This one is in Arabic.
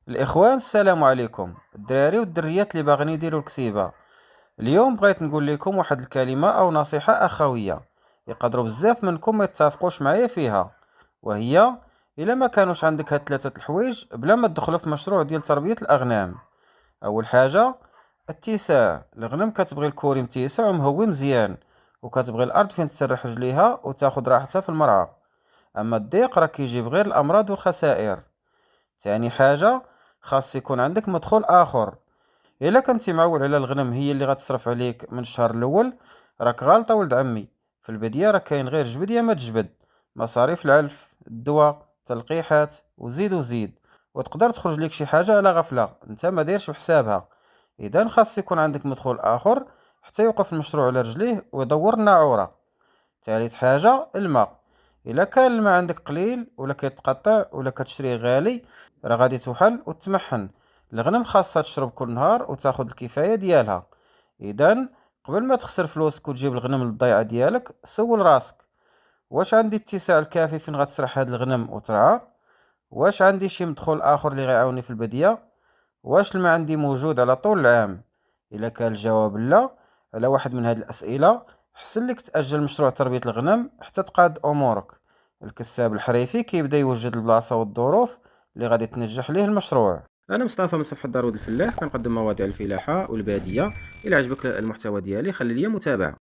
الإخوان، السلام عليكم الدراري والدريات اللي باغيين يديروا الكسيبة. اليوم بغيت نقول لكم واحد الكلمة أو نصيحة أخوية يقدروا بزاف منكم ما يتفقوش معايا فيها، وهي: إلا ما كانوش عندك هاد ثلاثة الحوايج بلا ما تدخلوا في مشروع ديال تربية الأغنام. أول حاجة، اتساع. الغنم كتبغي الكوري متيسع ومهوي مزيان، وكتبغي الأرض فين تسرح رجليها وتاخد راحتها في المرعى. أما الضيق راه كيجيب غير الأمراض والخسائر. تاني حاجة، خاص يكون عندك مدخول آخر. إلا كنتي معول على الغنم هي اللي غتصرف عليك من الشهر الأول، راك غالطة ولد عمي. في البداية راك كاين غير جبد يا ما تجبد، مصاريف العلف، الدواء، تلقيحات، وزيد وزيد. وتقدر تخرج ليك شي حاجة على غفلة انت ما دايرش بحسابها. إذا خاص يكون عندك مدخول آخر حتى يوقف المشروع على رجليه ويدور الناعورة. ثالث حاجة، الماء. إلا كان الماء عندك قليل ولا كيتقطع ولا كتشريه غالي، راه غادي توحل وتمحن. الغنم خاصها تشرب كل نهار وتاخد الكفاية ديالها. إذن قبل ما تخسر فلوسك وتجيب الغنم للضيعة ديالك، سول راسك: واش عندي اتساع الكافي فين غتسرح هاد الغنم وترعى؟ واش عندي شي مدخول آخر اللي غيعاوني في البدية؟ واش الماء عندي موجود على طول العام؟ إلا كان الجواب لا على واحد من هاد الأسئلة، حسن لك تأجل مشروع تربية الغنم حتى تقاد أمورك. الكساب الحريفي كيبدا يوجد البلاصة والظروف اللي غادي تنجح ليه المشروع. أنا مصطفى من صفحة داروود الفلاح، كنقدم مواضيع الفلاحة والبادية. إلا عجبك المحتوى ديالي خلي لي متابعة.